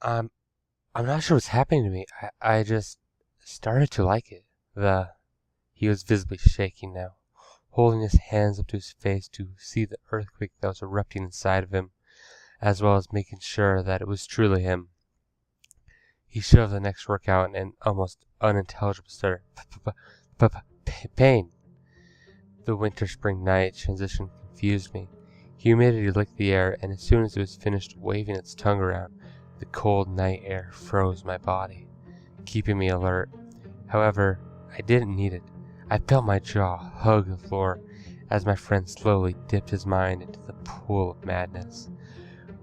I'm I'm not sure what's happening to me. I just started to like it. He was visibly shaking now, holding his hands up to his face to see the earthquake that was erupting inside of him, as well as making sure that it was truly him. He shoved the next workout in an almost unintelligible stutter. Pain. The winter-spring night transition confused me. Humidity licked the air, and as soon as it was finished waving its tongue around, the cold night air froze my body, keeping me alert. However, I didn't need it. I felt my jaw hug the floor as my friend slowly dipped his mind into the pool of madness.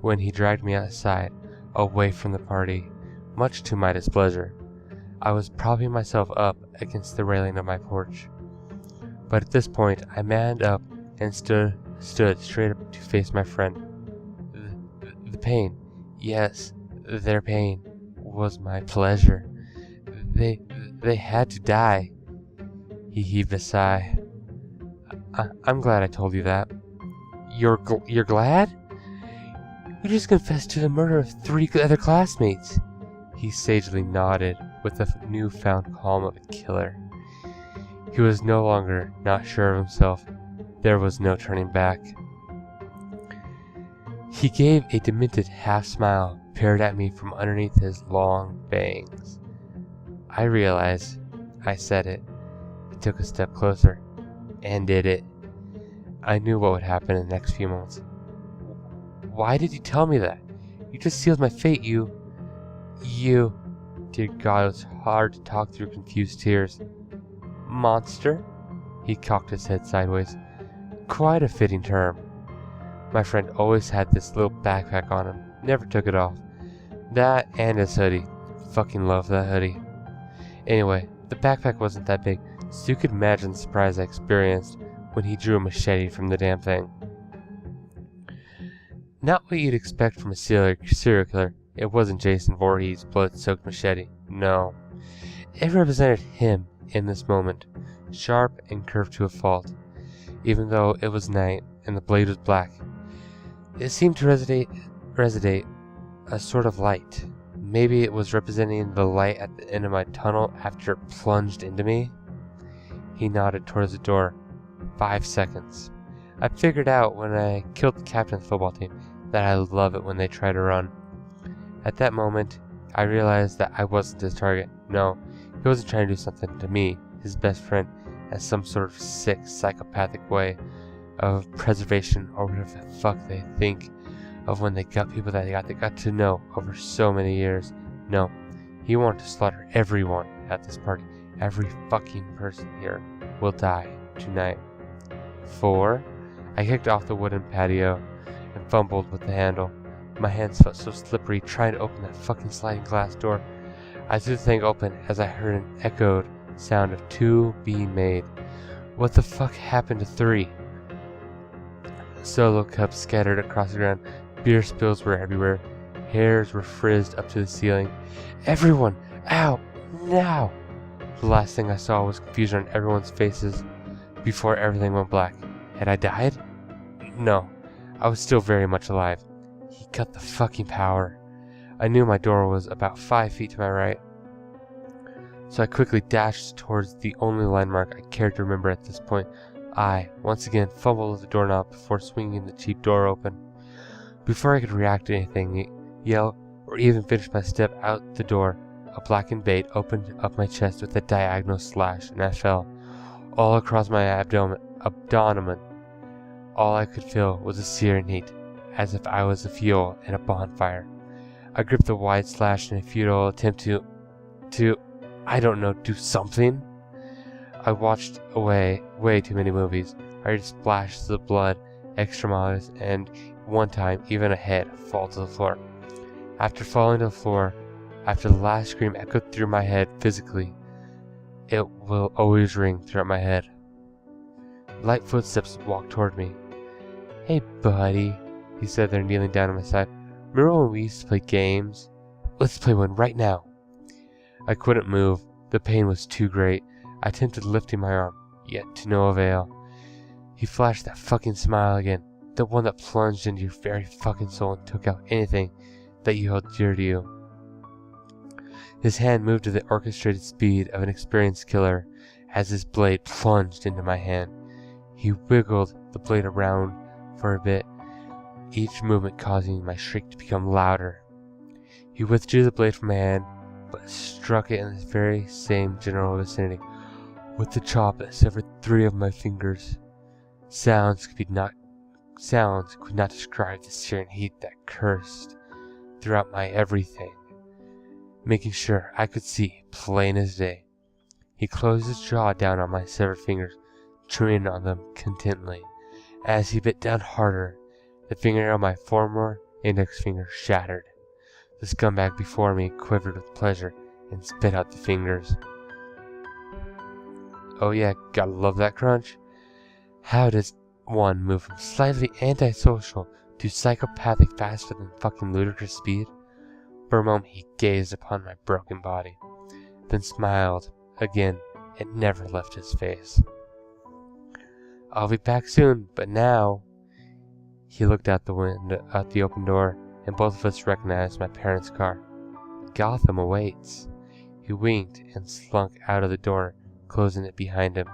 When he dragged me outside, away from the party, much to my displeasure, I was propping myself up against the railing of my porch. But at this point, I manned up and stood straight up to face my friend. The pain, yes, their pain, was my pleasure. They had to die. He heaved a sigh. I'm glad I told you that. You're glad? You just confessed to the murder of 3 other classmates. He sagely nodded with the newfound calm of a killer. He was no longer not sure of himself. There was no turning back. He gave a demented half-smile peered at me from underneath his long bangs. I realized I said it. He took a step closer and did it. I knew what would happen in the next few moments. Why did you tell me that? You just sealed my fate, you... Dear God, it was hard to talk through confused tears. Monster? He cocked his head sideways. Quite a fitting term. My friend always had this little backpack on him. Never took it off. That and his hoodie. Fucking love that hoodie. Anyway, the backpack wasn't that big, so you could imagine the surprise I experienced when he drew a machete from the damn thing. Not what you'd expect from a serial killer. It wasn't Jason Voorhees' blood-soaked machete. No. It represented him in this moment, sharp and curved to a fault, even though it was night and the blade was black. It seemed to resonate a sort of light. Maybe it was representing the light at the end of my tunnel after it plunged into me. He nodded towards the door. 5 seconds. I figured out when I killed the captain of the football team that I love it when they try to run. At that moment, I realized that I wasn't his target. No, he wasn't trying to do something to me, his best friend, as some sort of sick, psychopathic way of preservation, or whatever the fuck they think of when they got people that they got to know over so many years. No, he wanted to slaughter everyone at this party. Every fucking person here will die tonight. 4. I kicked off the wooden patio and fumbled with the handle. My hands felt so slippery trying to open that fucking sliding glass door. I threw the thing open as I heard an echoed sound of 2 being made. What the fuck happened to 3? Solo cups scattered across the ground. Beer spills were everywhere. Hairs were frizzed up to the ceiling. Everyone! Out! Now! The last thing I saw was confusion on everyone's faces before everything went black. Had I died? No. I was still very much alive. He cut the fucking power. I knew my door was about 5 feet to my right, so I quickly dashed towards the only landmark I cared to remember at this point. I, once again, fumbled with the doorknob before swinging the cheap door open. Before I could react to anything, yell, or even finish my step out the door, a blackened bait opened up my chest with a diagonal slash, and I fell, all across my abdomen. All I could feel was a searing heat, as if I was a fuel in a bonfire. I gripped the wide slash in a futile attempt to, I don't know, do something. I watched way too many movies. I heard splashes of blood, extra miles, and one time even a head fall to the floor. After falling to the floor, after the last scream echoed through my head physically, it will always ring throughout my head. Light footsteps walked toward me. Hey buddy, he said there, kneeling down at my side. Remember when we used to play games? Let's play one right now. I couldn't move. The pain was too great. I attempted lifting my arm, yet to no avail. He flashed that fucking smile again, the one that plunged into your very fucking soul and took out anything that you held dear to you. His hand moved at the orchestrated speed of an experienced killer as his blade plunged into my hand. He wiggled the blade around for a bit, each movement causing my shriek to become louder. He withdrew the blade from my hand, but struck it in the very same general vicinity with the chop that severed 3 of my fingers. Sounds could not describe the searing heat that coursed throughout my everything, making sure I could see plain as day. He closed his jaw down on my severed fingers, chewing on them contentedly. As he bit down harder, the fingernail on my forearm index finger shattered. The scumbag before me quivered with pleasure and spit out the fingers. Oh yeah, gotta love that crunch. How does one move from slightly antisocial to psychopathic faster than fucking ludicrous speed? For a moment he gazed upon my broken body, then smiled again and never left his face. I'll be back soon, but now... He looked out the window, out the open door, and both of us recognized my parents' car. Gotham awaits. He winked and slunk out of the door, closing it behind him.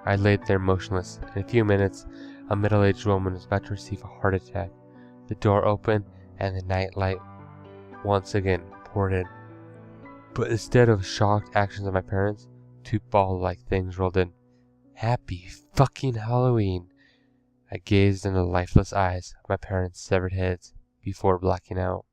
I laid there motionless. In a few minutes, a middle-aged woman was about to receive a heart attack. The door opened, and the night light once again poured in. But instead of shocked actions of my parents, 2 ball-like things rolled in. Happy fucking Halloween! I gazed into the lifeless eyes of my parents' severed heads before blacking out.